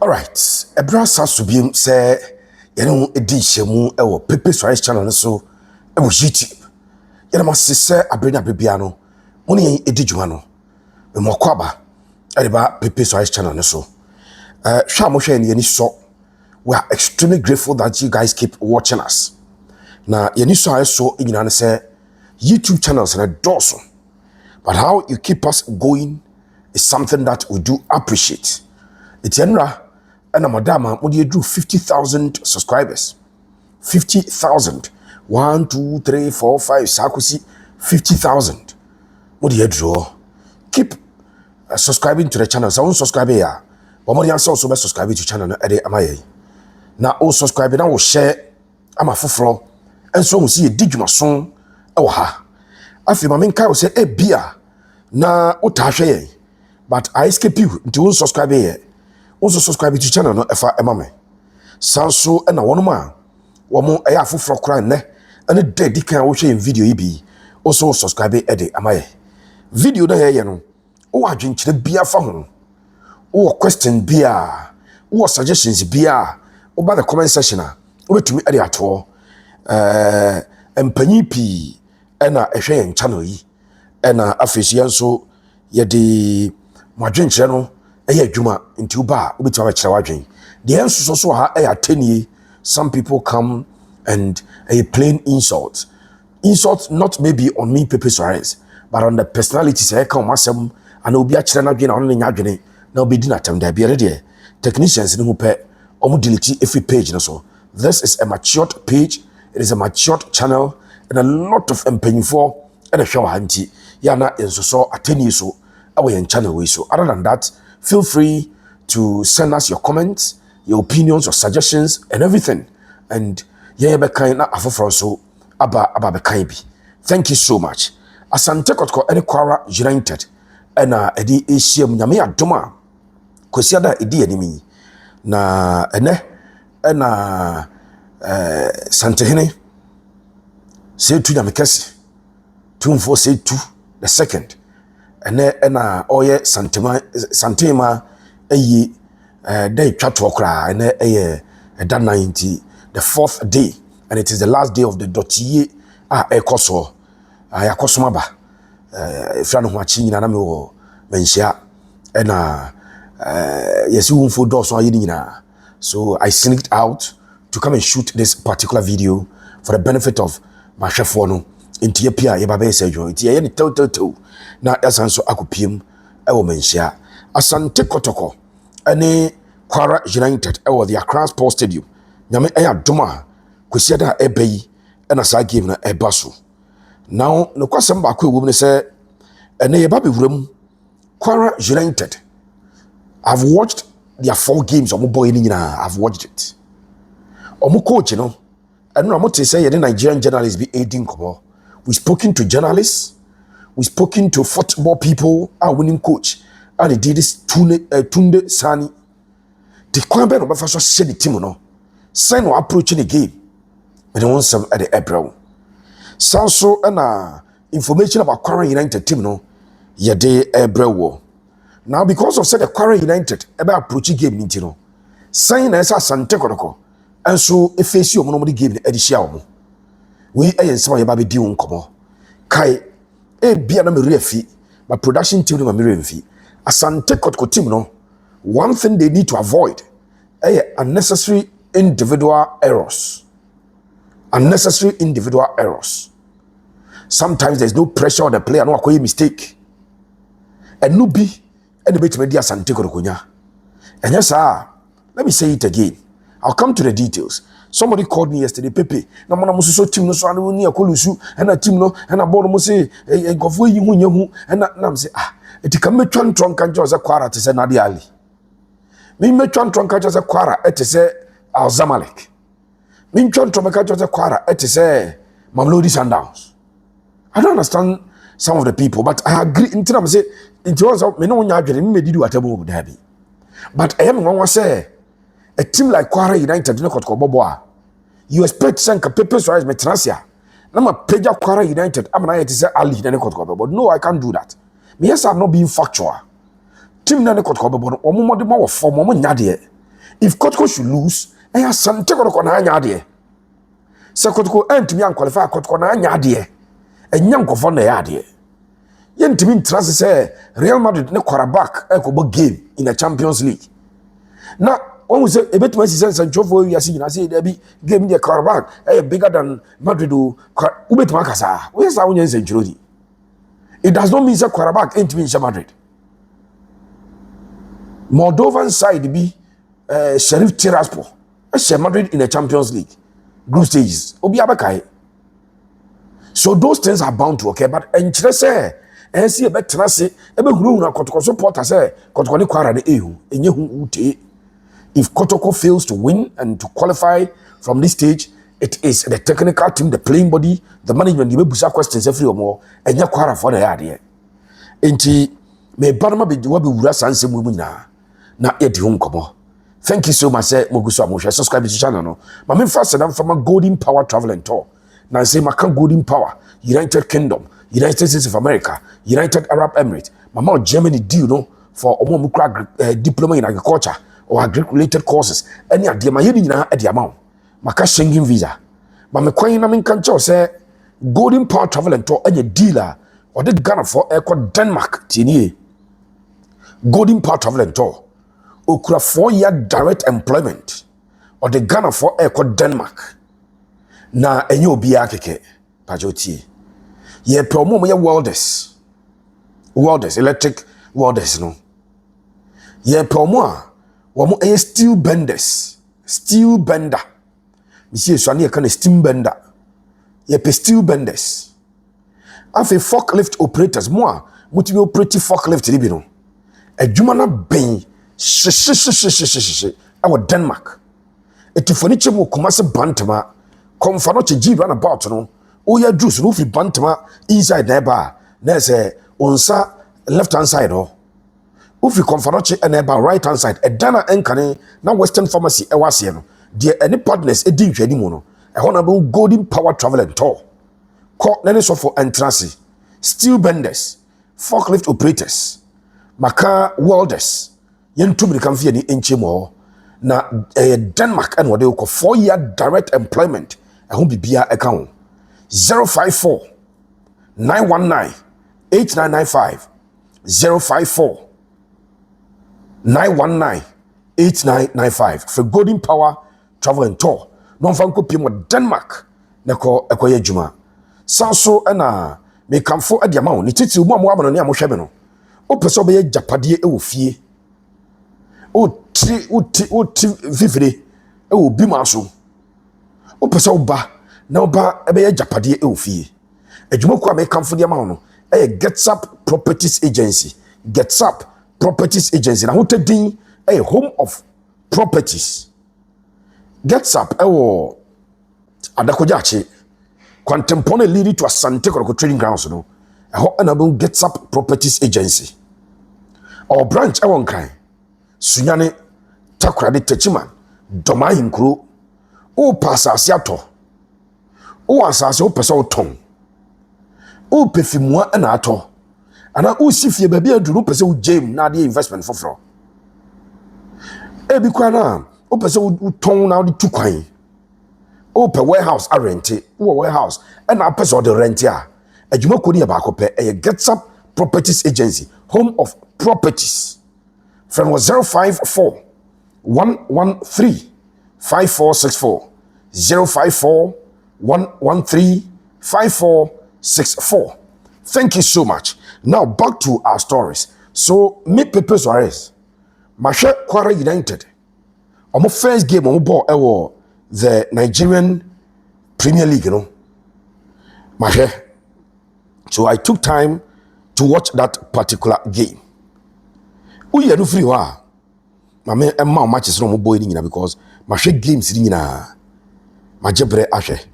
Alright, a brass has to be say, you know, a dish mu ewo Pepe Suarez channel so ewo YouTube. You must say a bring a bibiano, only a dijuano. The more kwaba, about Pepe Suarez channel so. Shamosha and Yeni so. We are extremely grateful that you guys keep watching us. Now, Yeni so in say YouTube channels and a dozen. But how you keep us going is something that we do appreciate. It's Yenra. And madama, when you do 50,000 subscribers, 50,000, 1, 2, 3, 4, 5, sakusi, 50,000. What do you draw? Keep subscribing to the channel. So, subscribe here. But more than also subscribe to the channel. Now, all subscribe now will share. I'm a full and so we see a digima song. Oh ha! I feel my main car will say a beer. Na utashe, but I escape you to subscribe here. Also subscribe to the channel no efa emame sanso na wono ma wo mo eya foforo kra ne ene dedi kan wo hwe video yi bi also subscribe ede amaye video na ye no wo adwenkyere bia fa ho wo question bia wo suggestions bia wo ba the comment section a wo betumi ede ato empanyi pi na ehwe yen channel yi na afesia nso ye de mo adwenkyere no Eye juma into ba ubiti wa chira wadwen. The answer so ha 10 some people come and a plain insult. Insult not maybe on me Pepe Suarez, but on the personality say come masem and obi a chira na dwen on nya dwen na obi di na tem da bia de technicians ni hu pe omu delete every page na so. This is a matured page, it is a matured channel and a lot of empanyfo and a show hanti ya na enso so 10 so awe yen channel we so. Other than that, feel free to send us your comments, your opinions, your suggestions, and everything. And yeah, be kind na afoforo so aba be kind bi. Thank you so much. Asante Kotoko any Kwara United and edi ehiem nyame adoma kwesi da edi animi na ene na Sante hene say tu nyame kese 2 say 2 the second. Ena oye santema eyi day twato kra ena eye da 90 the 4th day and it is the last day of the dotiye ekoso yakosoma ba efra no ho achi nyina na me wo menhia ena yesi wonfo do so ayi nyina so I sneaked out to come and shoot this particular video for the benefit of my chef no intie pia ye ba be sejo intie ye ni tew na esanso akopiem ewo menhia Asante Kotoko ene Kwara United ewo the Accra Sports Stadium nyame eya doma kwesi da ebayi ena sa game na ebaso now no kwasem ba ko ewum ne se ene ye ba be wuram Kwara United. I've watched their 4 games omo boy ni nyina. I've watched it omo coach no eno na mo te say ye the Nigerian journalists be aiding kobo. We spoken to journalists, we spoken to football people, our winning coach, and they did this Tunde Sani. The Kwara no so share the team no. Sign or approaching the game. But they want some at the April. So and information about Kwara United team no. Yeah, they April. Now because of said the Kwara United about approaching game into no. Sign as Asante Kotoko. And so if face you nobody give the edition. We some baby di unkomo kai bia na me refi but production team no me refi Asante Kotoko team no one thing they need to avoid unnecessary individual errors. Sometimes there's no pressure on the player no akoye mistake and no be any bit media Asante Kotoko nya and yes let me say it again. I'll come to the details. Somebody called me yesterday, Pepe. Na mona muso team no so anu ni akolusu, and a team no, and a ball mo say, gofo yi hu nyahu, and na say, it can me twan tronka jo za Kwara te say na de ali. Me twan tronka jo za Kwara et say Al Zamalek. Me twan tronka jo za Kwara et say Mamelodi Sundowns. I don't understand some of the people, but I agree. Until I'm say, until me no nya adwene me di whatever that be. But I am one say. A team like Kwara United no Kotoko bobo you expect Sanka Pepe Suarez metrasia na ma peja Kwara United am na yet say Ali na Kotoko bobo no I can't do that. Me yes I'm not being factual. Team na Kotoko bobo omo mo de ma wo form omo nya de If Kotoko should lose, Asante Kotoko na anya ade. Se Kotoko entimi an qualify Kotoko na anya ade. Enya nkofo na ya ade. Yentimi ntrase say Real Madrid ne Kwara ekobo game in the Champions League. Na when we say ebetuma sense nchofo wi ase nyina say there be game the Kwara bigger than Madrid o ubetuma kasa. We say wonye senchurodi. It does not mean say Kwara entimi in Madrid. Moldovan side be Sheriff Tiraspol. Madrid in the Champions League group stages. Obi abakai. So those things are bound to occur. But enchire say see a better say ebe hunu na Kotoko supporter say Kotoko ni Kwara ne ehu enye hu ute. If Kotoko fails to win and to qualify from this stage, it is the technical team, the playing body, the management. You may busa questions every or more enye Kwara for the idea. Enti me barama be wabi wura sanse mu na yedi hum komo. Thank you so much. Subscribe to the channel. No, my main first and from Golden Power Travel and Tour. Now say my Golden Power, United Kingdom, United States of America, United Arab Emirates. Mama Germany deal no for diploma in agriculture or agriculture-related courses. Any idea my yedi na at the amount. Maka Schengen visa. But me kwan na me kancho say Golden Power Travel and Tour any dealer or the Ghana for Denmark tini. Golden Power Travel and Tour. Okura 4-year direct employment or the Ghana for Denmark. Na enyo biya keke pajoti. Ye promo ye welders, electric welders no. Ye promo wamo steel bender. Monsieur so ani kan steam bender. Ye pe steel benders. Afi forklift operators mo mutimi operate forklift libi no. Adwuma na ben our Denmark. Eti furniture mo kumase bantama komfano che jiba na about no oya juice no fi bantama inside there ba na say onsa left hand side ho ufi komfano che na ba right hand side e dana enkane na Western Pharmacy e wase no de any partners e di hwani mu no e ho na be Golden Power Travel and Tour ko na ne so for entrance steel benders, forklift operators, maka welders yentumi kan fi ni enchemo na Denmark and what they call 4-year direct employment ho bibia account 054 919 8995 054 919 8995 for Golden Power Travel and Tour non fan ko pimo Denmark na ko ekoye djuma sanso na me kamfo adiama ni titi mu amano ne amohwebe no o pese obeye japade e wo fie o ti vivre e wo bima so o pese oba na oba ebeye japade e wo fie adwuma ko me kamfo diama no e Gets Up Properties Agency na hotedin e home of properties Gets Up e wo adakojache Quantempone leading to Asante trading grounds no ho enable Gets Up Properties Agency our branch ewon kan sunyane takrade techiman doma hinkro o pasase ato o asase o pese o ton o pefimua na ato ana o sifie ba bia duru pese o jam na de investment foforo e bi kwa na o pese o ton na o de tukwan o pe warehouse a rente o warehouse and a pese o de rent a adwuma ko ni ba ko pe e Gets Up Properties Agency home of properties from 054 113 5464 054 113 5464. Thank you so much. Now back to our stories. So me Pepe Suarez Mashe Kwara United omo first game omo ball ewo the Nigerian Premier League, you know. Mashe. So I took time to watch that particular game. Uye no free wa. Mame emma matches no mo boy ni because Mashe games ni na majebre ahwe.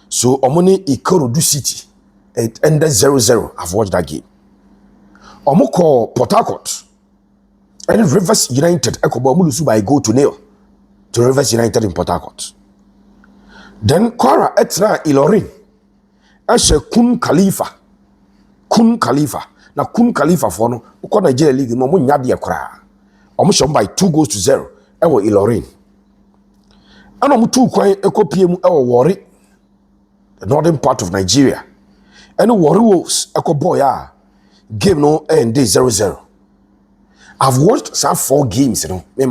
So omoni Ikorodu City it ended 0-0. I've watched that game. Omoko Port Harcourt and Rivers United ekobo mulusu by go to nil to Rivers United in Port Harcourt. Then Kwara etra Ilorin ashe Kun Khalifa na Kun Khalifa for no uko Nigeria League no mo nyade kra omo shom by 2-0 ewo Ilorin ana mutu kwan ekopie mu e Warri, the northern part of Nigeria. And Warri Wolves boy game no end 0-0. I've watched some 4 games, you know. Me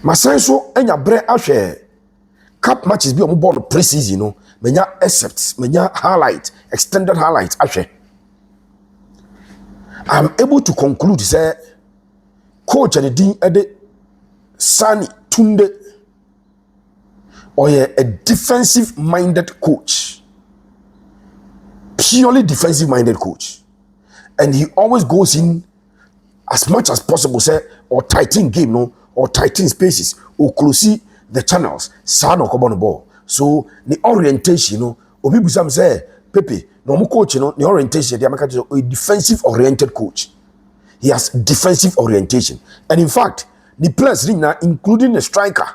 my sense so enya bre ahwe cup matches bi on board pre-season, you know. Menya excepts, menya highlight, extended highlight ahwe. I'm able to conclude say coach and the dean ede Sani Tunde or a defensive minded coach, purely defensive minded coach, and he always goes in as much as possible say or tighten game no or tighten spaces or close the channels sound or come on the ball. So the orientation no obi busam say Pepe no mo coach no the orientation they make a defensive oriented coach. He has defensive orientation, and in fact the players including the striker,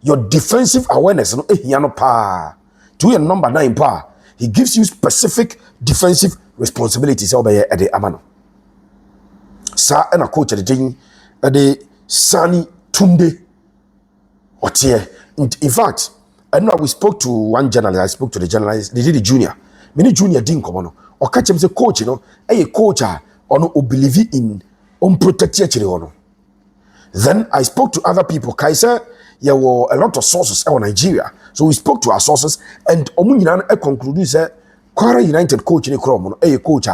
your defensive awareness no pa to your number 9 pa he gives you specific defensive responsibilities obey at the amano sa and a coach at the Sani Tunde Otie. In fact, I know we spoke to one journalist. I spoke to the journalist. They did the junior. Many junior didn't come on. Or catch him say coach, you know, a coach or believe in unprotected children. Then I spoke to other people. Kaiser, there were a lot of sources in Nigeria. So we spoke to our sources and Omunyan concluded say Kwara United coach in a chrome, a coach,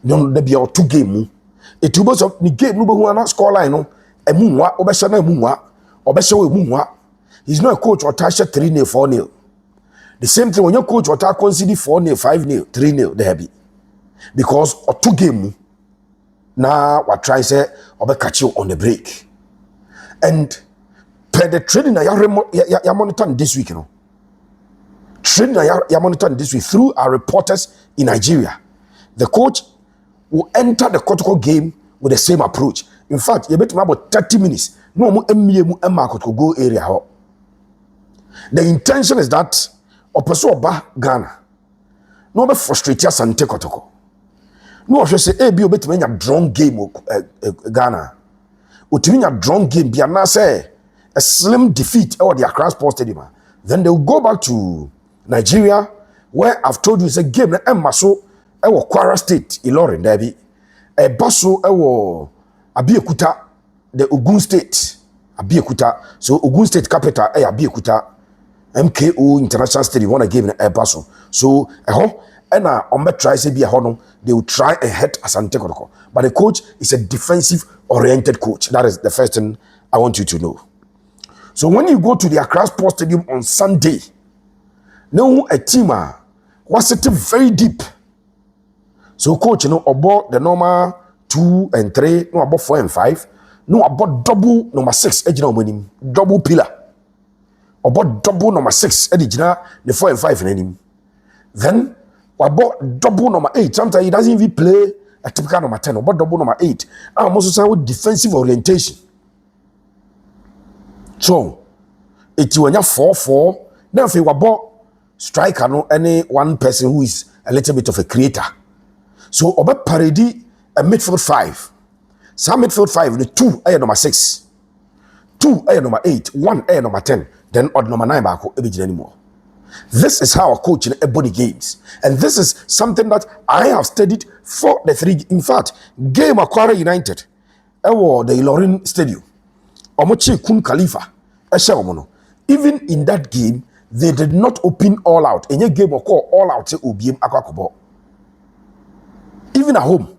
no, there be 2 game. It was of the game, no one score line, no, a moonwa, Obeshana Munwa, Obeshaw Munwa. He's not a coach or Tasha 3-0, 4-0. The same thing when your coach or Tasha concede 4-0, 5-0, 3-0, there be. Because or 2 game, now what try say, Obe catch you on the break. And per the training ya monitor this week, you know. Training ya monitor this week through our reporters in Nigeria. The coach will enter the Kotoko game with the same approach. In fact, you bet me about 30 minutes. No more Kotoko go area. The intention is that Opeso ba Ghana. No be frustrate Asante Kotoko. No I say be obet me drone game Ghana. Utimi a drone game be na say a slim defeat or the Accra Sports Stadium. Then they will go back to Nigeria where I've told you it's a game na Maso ewo Kwara State Ilorin Derby. E baso ewo Abiekuta the Ogun State Abiekuta. So Ogun State capital Abiekuta MKO International Stadium wanna give a baso. So and try say be a honor, they will try and hit Asante Kotoko. But the coach is a defensive oriented coach. That is the first thing I want you to know. So when you go to the Accra Sports Stadium on Sunday, no a team was sitting very deep. So coach, you know, about the normal 2 and 3, no about 4 and 5, no about double number 6, winning double pillar. About double number 6, the 4 and 5 in him. Then about double number 8. Sometimes he doesn't even play a typical number 10, about double number 8. I'm also saying with defensive orientation. So it's when you're 4-4, now if you about striker, no any one person who is a little bit of a creator. So about parody a midfield 5. Some midfield 5, the 2 air number 6, 2 air number 8, 1 air number 10, then odd number 9 back anymore. This is how I coach in everybody games. And this is something that I have studied for the 3. In fact, game Kwara United, the Ilorin Stadium, Omochi Kun Khalifa, even in that game, they did not open all out. In a game of call all out, even at home,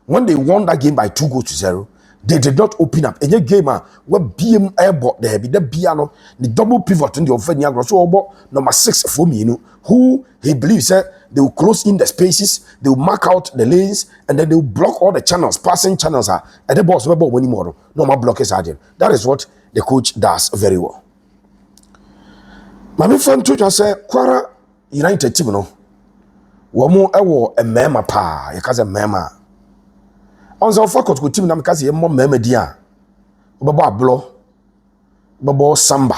when they won that game by 2-0, they did not open up. In a game where BM airport there be the piano, the double pivot in the offensive. So number 6 for me, you know, who he believes that they will close in the spaces, they will mark out the lanes, and then they will block all the channels, passing channels are at the boss winning model. No more blockers are there. That is what the coach does very well. My friend Tuja said, Kwara United team no. Wamo ewo a mema pa, yakaza mema. Onza focus ko team na mekaze yemmo mema dia. Obabo ablo. Obabo samba.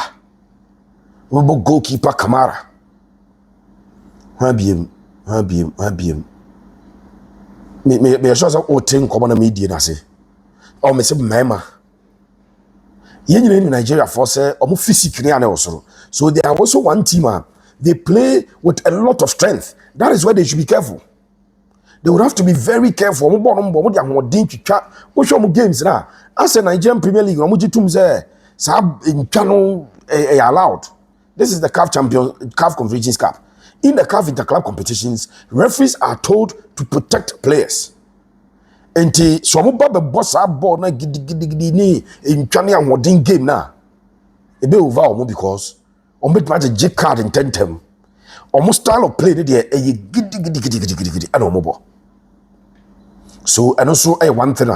Obabo goalkeeper Kamara. Habiem. Me sure say o tin ko na media na se. O me se mema. In Nigeria for say omo physically and also. So they are also one team. They play with a lot of strength. That is why they should be careful. They would have to be very careful. Games now. As a Nigerian Premier League, in channel allowed. This is the CAF Conference Cup. In the CAF Interclub competitions, referees are told to protect players. Enti so mo ba be boss ball na gidi ni ntwane ahoden game na e be over omo because omo bet match J card in tentem omo style of play dey e gidi and omo bo so and also one thing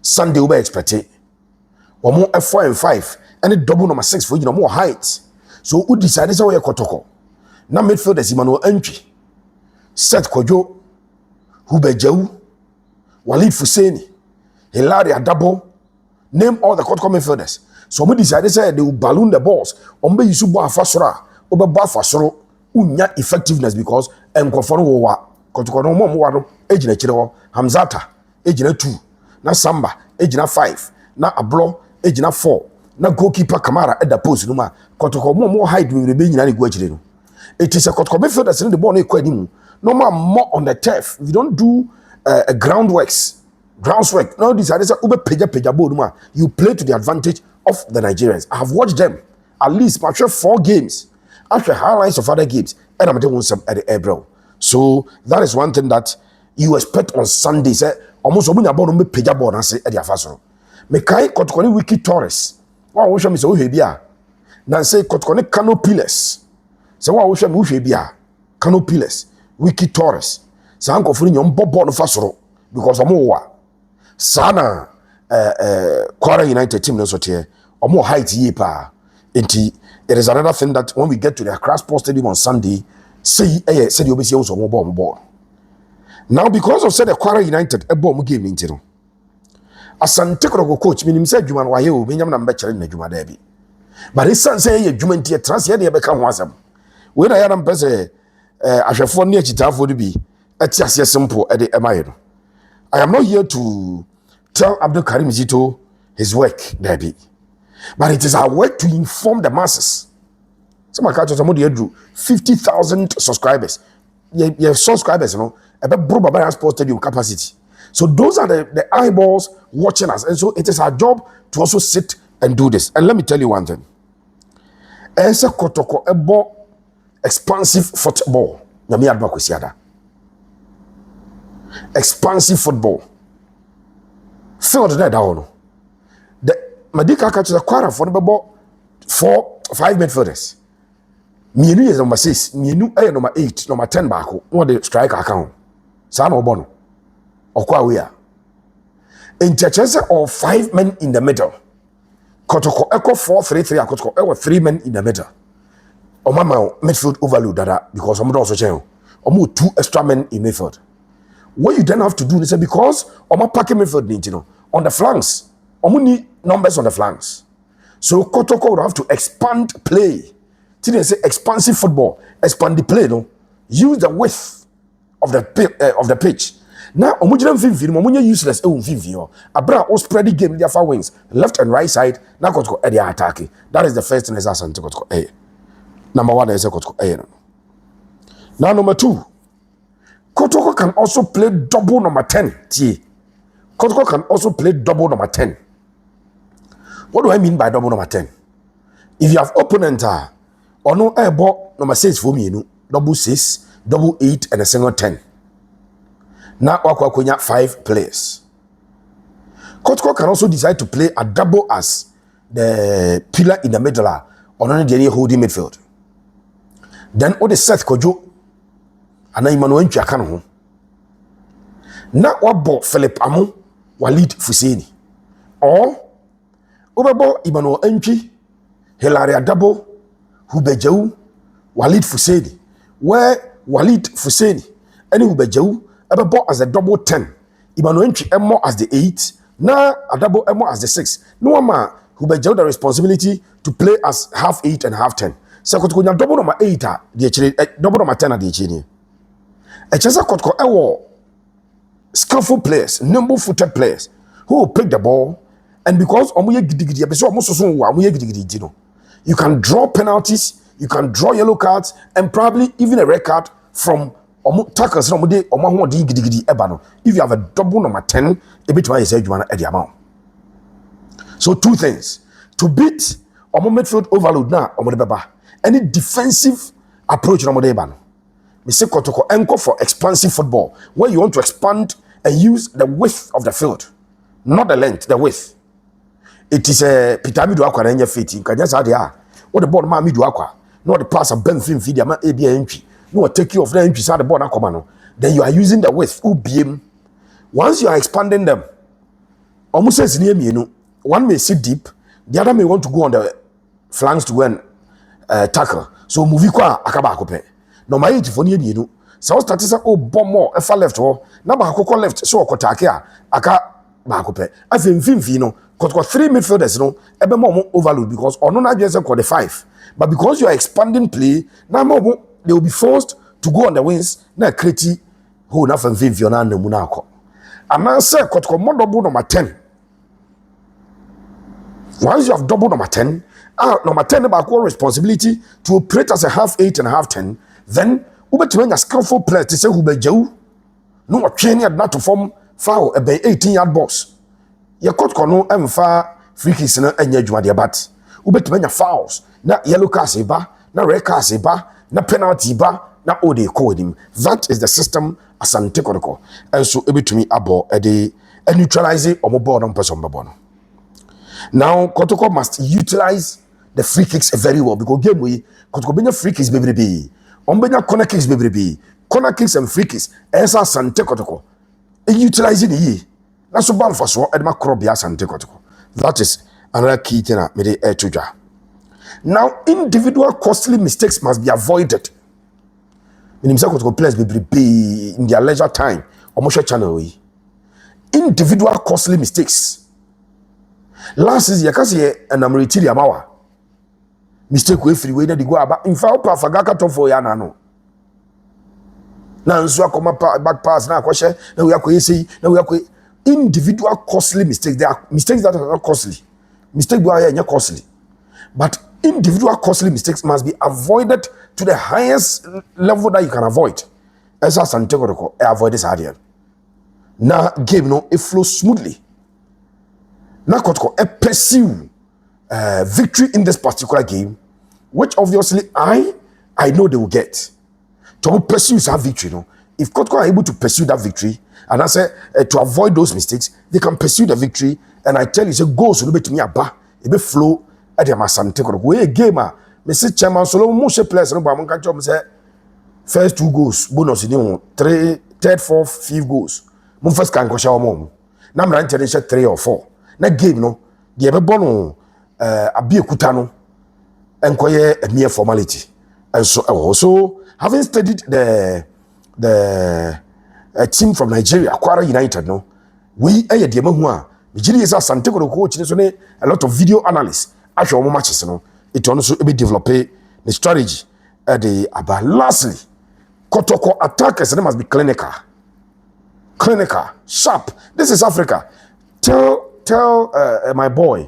Sunday we be expect omo F4 and 5 and double number 6 for you know more height so who decide say we Kotoko na midfielders Emmanuel Entry set Kojo Hubejewu Walid Fuseni, Hilaria Dabo, name all the Kotoko midfielders. So we decided say they will balloon the balls. Ombe Yusubu Afasura, Oba Bafasoro, unya effectiveness because Enkofono wa Kotoko no more wano, Ejina Chirewo, Hamzata, Ejina 2, na Samba, Ejina 5, na Ablo, Ejina 4, na goalkeeper Kamara at the post numa, Kotoko more height will be in any Guajino. It is a Kotoko midfielders in the ball, no more on the turf. We don't do groundworks. No, this is you play to the advantage of the Nigerians. I have watched them at least after 4 games, after highlights of other games, and I'm doing some at the Ebro. So that is one thing that you expect on Sunday. Say almost omunya ball no peja ball na say at the afasoro. Me kai Kotoko Wiki Torres. Wa wo hwe me say wo hwe bia. Na say Kotoko Kano Pillars. Say wa wo hwe me wo hwe bia. Kano Pillars, Wiki Torres. Sanko for nyom bobo no fasoro because omo wa sana Kwara United team no so tie omo height ye pa enti it is another thing that when we get to the Accra Sports Stadium on Sunday say say the obesi so omo ball now because of say the Kwara United e ball mo game nti no Asante Kotoko coach minim say adwuma no waye o benyam na mbekere na adwuma da bi but it sense say adwuma nti transfer dey be ka ho asem we na ya na mpese ahwefo ne achitafo do bi simple at the MIN. I am not here to tell Abdul Karim Zito his work, Debbie. But it is our work to inform the masses. Some of the drew 50,000 subscribers. Your subscribers, you know, about Brubaba Sports Stadium capacity. So those are the eyeballs watching us. And so it is our job to also sit and do this. And let me tell you one thing. As a Kotoko, expansive football. Expansive football. Field that down. The Madika catches a Kwara for the 5 midfielders. Mienu is number 6, Mienu number 8, number 10 back. What the striker account. San Obono. Or Kwawea. In Chachesa or 5 men in the middle. Kotoko Echo 4-3-3. Kotoko Echo 3 men in the middle. Omama midfield overload that because I'm also channel. Omu 2 extra men in midfield. What you then have to do is because Oma packing midfield, you know, on the flanks, Omu need numbers on the flanks. So Kotoko would have to expand play. Today say expansive football, expand the play, no. Use the width of the pitch. Now Omujina Vimvi, Omunya useless Vimvi. Abra all spread the game their far wings, left and right side. Now Kotoko Eddie attacking. That is the first thing is Asante Kotoko. Number 1 is Kotoko. Now number 2. Kotoko can also play double number 10. Kotoko can also play double number 10. What do I mean by double number 10? If you have opponent or no airball number 6 for me, double 6, double 8, and a single 10. Now Wakwakunya 5 players. Kotoko can also decide to play a double as the pillar in the middle or on the holding midfield. Then all the Seth Kojo and Emmanuel Entry aka ho na wabo Philip Amu Walid Fuseni or obebo Emmanuel Entry Hilaria Dabo Hubejewu Walid Fuseni where Walid Fuseni and Hubejewu ebebo as a double 10 Emmanuel Entry emo as the 8 na Adabo emo as the 6 no ma Hubejewu the responsibility to play as half 8 and half 10 so Kotoko nya double number 8 double number 10 the chini Echesa Kotoko ewo skillful players, nimble-footed players who will pick the ball And because omuye gidigidi ebeso omusoso wo amuye gidigidi no, you can draw penalties, you can draw yellow cards, and probably even a red card from tackles no mode omo ho di gidigidi eba no. If you have a double number 10, e bit why say adwuma na e di amount. So two things to beat omo midfield overload na omo de beba. Any defensive approach no mode eba no. Me say Kotoko enko for expansive football where you want to expand and use the width of the field, not the length, the width. It is a Pitami do aqua and your feet in Kanyasa. What the ball mammy do aqua, not the pass of Ben Fin feed, ABA entry. No, take you of the entries out the ball, Akomano. Then you are using the width, UBM. Once you are expanding them, almost says near me, you know, one may sit deep, the other may want to go on the flanks to go and tackle. So, Movika Akabakope. No, my 80 for near you know. So, started oh, bomb more, if I left or number Koko left, so Kotakia, Aka Bakope. I think Finfino. Because 3 midfielders, you know, ebe more overload because or no just the 5. But because you are expanding play, now more they will be forced to go on the wings. Na create who na from Viviana and Munako. And now say Kotoko more double number 10. Once you have double number 10, number 10 about responsibility to operate as a half 8 and a half 10. Then ube to a skillful player to say who be Joe. No training not to form foul a 18-yard box. Your Kotoko no emfa free kicks na enya dwuma de bat. Ubetuma fouls na yellow cards ba na red cards ba na penalty ba na all they call him. That is the system Asante Kotoko. And so ebetumi abo e neutralize omo ball on person no. Now Kotoko must utilize the free kicks very well because game we Kotoko benya free kicks bebrebe. Benya corner kicks bebrebe. Corner kicks and free kicks esa Asante Kotoko. Utilize it na so ban for so edema krobia Asante Kotoko. That is another key thing me dey etuja. Now individual costly mistakes must be avoided. Meaning say Kotoko players be in their leisure time omo share channel we. Individual costly mistakes. Last season yakase enamretiri amawa. Mistake we free we na dey go aba in fact pa fagaka to for ya na no. Na nso akoma back pass na akwhye na we akoyesi na we akoy individual costly mistakes. There are mistakes that are not costly. Mistakes are not costly. But individual costly mistakes must be avoided to the highest level that you can avoid. As Asante Kotoko avoid this idea. Now game no it flows smoothly. Now Kotoko pursue victory in this particular game, which obviously I know they will get. To pursue that victory, no. If Kotoko are able to pursue that victory, and I say to avoid those mistakes, they can pursue the victory. And I tell you, say goals will be to me aba, it be flow at the Asante Kotoko. We a gamer, me say chairman solo most players no ba mon kan chom say first 2 goals bonus in 3, third, fourth, 5th goals. Mon first kan ko sha o mom. Na mra ntene 3 or 4. Na game no, the be bono abi ekuta no enkoye a mere formality. And so also having studied the team from Nigeria, Kwara United, no, we a Diamahu, Nigeria is a Asante Kotoko, a lot of video analysts, actual matches, no, it also be develop the strategy at the about lastly, Kotoko attackers must be clinical, sharp. This is Africa. Tell my boy,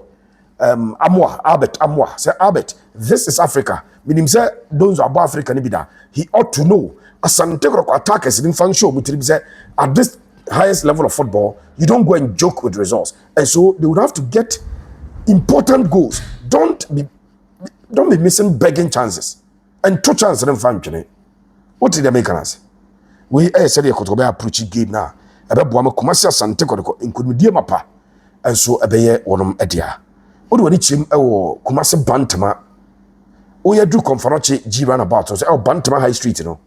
Albert Amwa, say Albert, this is Africa. Meaning say those are about Africa nibida. He ought to know Asante Kotoko attackers in fan show at this highest level of football, you don't go and joke with results. And so they would have to get important goals. Don't be missing begging chances. And 2 chances in fan. What did they make us? We said you could approach game now. About Buama Kumasi Asante Kotoko in Kumidia Mapa. And so a bayer one edia. What do we need him Kumasi Bantama? Oh, you do Confarache G runabout. So, Bantama High Street, you know.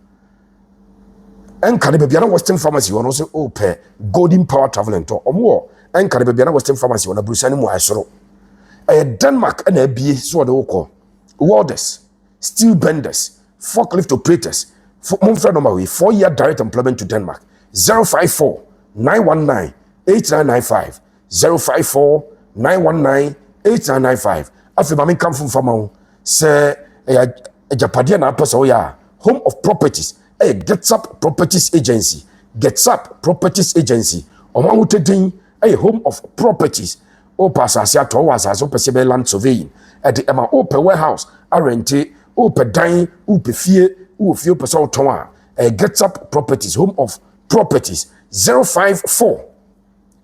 And Caribiana Western Pharmacy, one also pay Golden Power Traveling to or more. And Caribiana Western Pharmacy, one a Bruce Animal I saw. Denmark and a BA, so the Oko. Warders, steel benders, forklift operators, Monfred Nomaway, 4-year direct employment to Denmark. 054 919 8995. 054 919 8995. After Mammy come from Famau. Say a Japadia na person oya home of properties gets up properties agency omo wutedin home of properties opa asase ato wa asase opa se be land surveying edi ema opa warehouse arente opa dan opa fie ofie opa so ton a gets up properties home of properties 054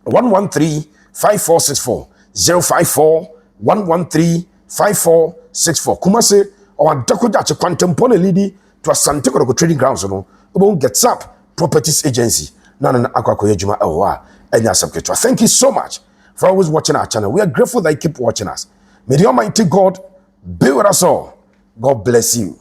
113 5464 054 113 5464 Kumase or Dakoja quantum pony lady to Asante Kotoko trading grounds no about gets up properties agency nana akwakoye juma ewa enya subject. Thank you so much for always watching our channel. We are grateful that you keep watching us. May the Almighty God be with us all. God bless you.